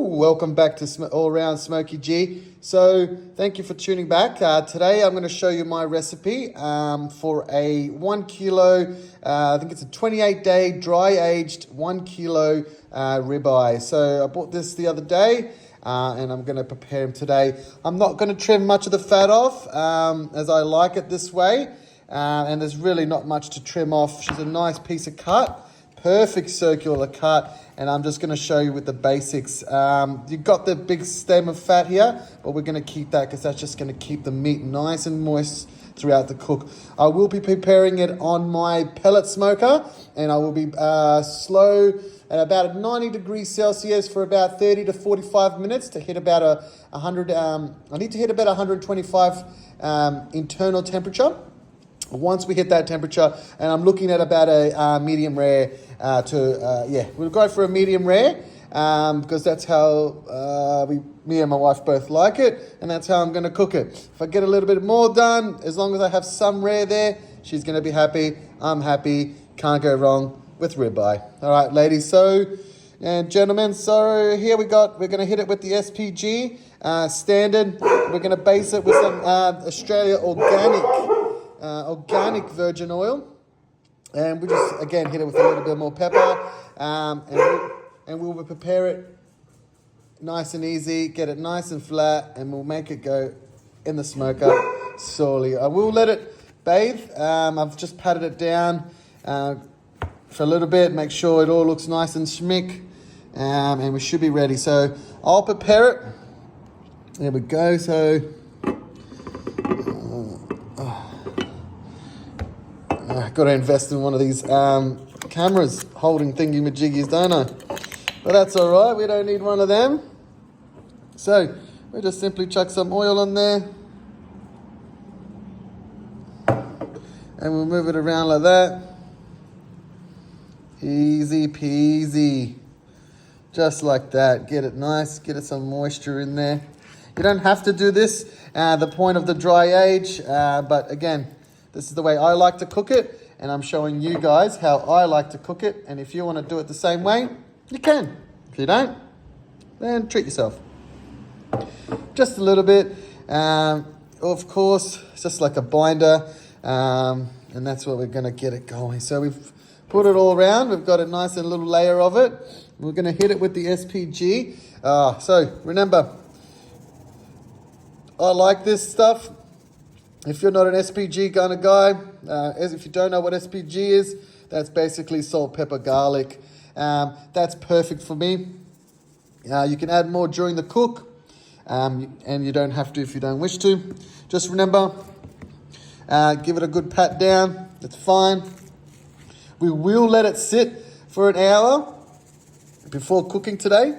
Welcome back to All Around Smoky G. So thank you for tuning back. Today I'm going to show you my recipe for a 1 kilo, I think it's a 28-day dry aged 1 kilo ribeye. So I bought this the other day and I'm going to prepare them today. I'm not going to trim much of the fat off as I like it this way. And there's really not much to trim off. She's a nice piece of cut. Perfect circular cut, and I'm just going to show you with the basics. You've got the big stem of fat here, but we're going to keep that because that's just going to keep the meat nice and moist throughout the cook. I will be preparing it on my pellet smoker, and I will be slow at about 90 degrees Celsius for about 30 to 45 minutes to hit about 100. I need to hit about 125 internal temperature. Once we hit that temperature, and I'm looking at about a medium rare we'll go for a medium rare because that's how me and my wife both like it, and that's how I'm going to cook it. If I get a little bit more done, as long as I have some rare there, she's going to be happy, I'm happy, can't go wrong with ribeye. All right, ladies, and gentlemen, so here we're going to hit it with the SPG standard. We're going to base it with some Australia organic virgin oil, and we just again hit it with a little bit more pepper, and we'll prepare it nice and easy, get it nice and flat, and we'll make it go in the smoker slowly. I will let it bathe. I've just patted it down for a little bit, make sure it all looks nice and schmick, and we should be ready. So I'll prepare it. There we go. So got to invest in one of these cameras holding thingy-majiggies, don't I? But that's all right. We don't need one of them. So we just simply chuck some oil on there. And we'll move it around like that. Easy peasy. Just like that. Get it nice. Get it some moisture in there. You don't have to do this. The point of the dry age. But again, this is the way I like to cook it, and I'm showing you guys how I like to cook it. And if you want to do it the same way, you can. If you don't, then treat yourself. Just a little bit. Of course, it's just like a binder, and that's where we're going to get it going. So we've put it all around. We've got a nice and little layer of it. We're going to hit it with the SPG. So remember, I like this stuff. If you're not an SPG kind of guy, if you don't know what SPG is, that's basically salt, pepper, garlic. That's perfect for me. You can add more during the cook, and you don't have to if you don't wish to. Just remember, give it a good pat down. It's fine. We will let it sit for an hour before cooking today,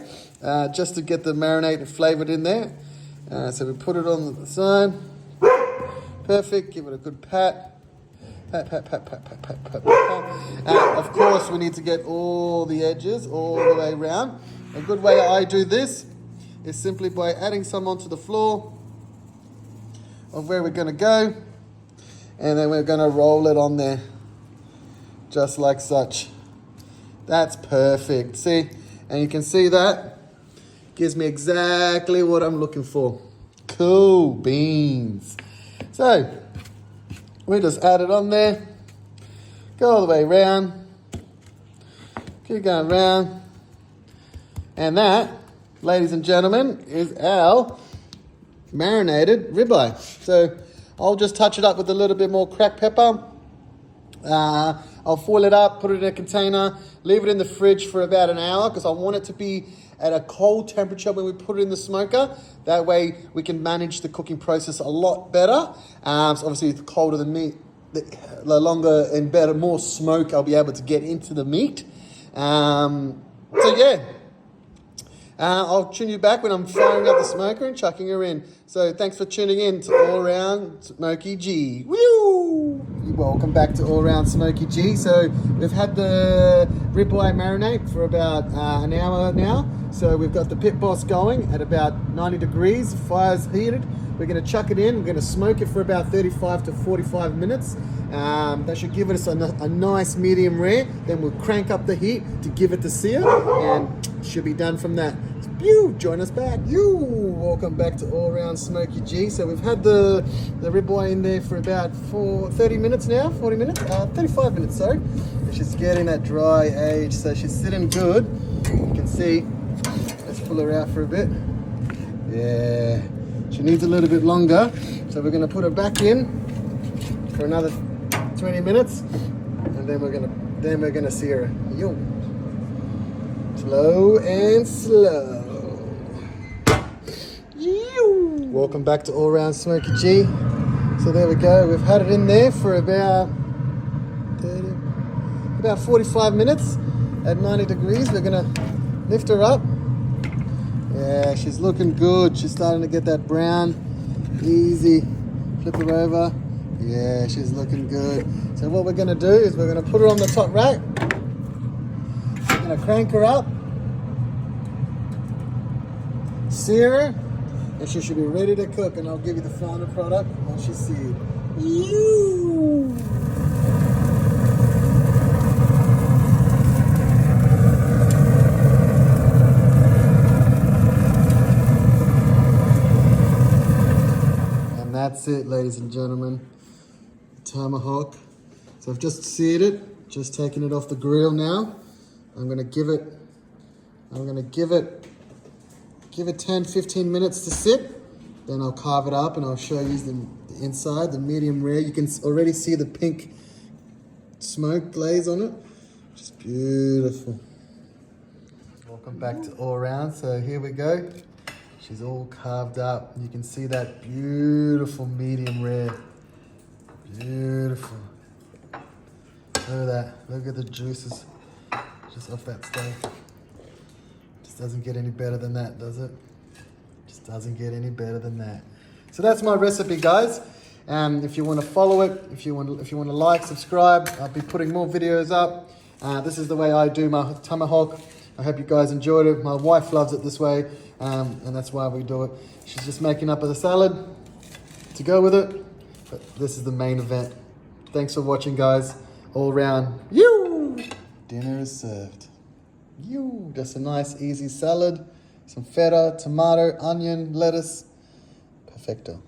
just to get the marinade flavored in there. So we put it on the side. Perfect. Give it a good pat. Pat. Of course, we need to get all the edges all the way around. A good way I do this is simply by adding some onto the floor of where we're going to go, and then we're going to roll it on there, just like such. That's perfect. See, and you can see that gives me exactly what I'm looking for. Cool beans. So, we just add it on there, go all the way around, keep going around, and that, ladies and gentlemen, is our marinated ribeye. So, I'll just touch it up with a little bit more cracked pepper. I'll foil it up, put it in a container, leave it in the fridge for about an hour because I want it to be at a cold temperature when we put it in the smoker. That way we can manage the cooking process a lot better. So obviously the colder the meat, the longer and better, more smoke I'll be able to get into the meat. So yeah, I'll tune you back when I'm firing up the smoker and chucking her in. So thanks for tuning in to All Around Smoky G. Woo! Welcome back to All Around Smoky G. So we've had the ribeye marinade for about an hour now. So we've got the pit boss going at about 90 degrees, fire's heated. We're gonna chuck it in, we're gonna smoke it for about 35 to 45 minutes. That should give us a nice medium rare. Then we'll crank up the heat to give it the sear, and should be done from that. You join us back. Welcome back to All Round Smoky G. So we've had the RibEye in there for about 30 minutes now, 40 minutes, 35 minutes, sorry. And she's getting that dry age, so she's sitting good. You can see, let's pull her out for a bit. Yeah, she needs a little bit longer. So we're gonna put her back in for another 20 minutes, and then we're gonna sear her. Yo. Slow and slow. Welcome back to All Round Smoky G. So there we go. We've had it in there for about 45 minutes at 90 degrees. We're gonna lift her up. Yeah, she's looking good. She's starting to get that brown. Easy. Flip her over. Yeah, she's looking good. So what we're gonna do is we're gonna put her on the top rack. We're gonna crank her up, sear her, and she should be ready to cook. And I'll give you the final product once she's seared. And that's it, ladies and gentlemen. Tomahawk. So I've just seared it, just taking it off the grill now. I'm gonna give it 10-15 minutes to sit. Then I'll carve it up and I'll show you the inside, the medium rare. You can already see the pink smoke glaze on it. Just beautiful. Welcome back to All Round. So here we go. She's all carved up. You can see that beautiful medium rare. Beautiful. Look at that. Look at the juices just off that steak. Just doesn't get any better than that, does it? Just doesn't get any better than that. So that's my recipe, guys. If you want to follow it, if you want to like, subscribe, I'll be putting more videos up. This is the way I do my tomahawk. I hope you guys enjoyed it. My wife loves it this way, and that's why we do it. She's just making up a salad to go with it. But this is the main event. Thanks for watching, guys. All round. Dinner is served. Just a nice, easy salad. Some feta, tomato, onion, lettuce. Perfecto.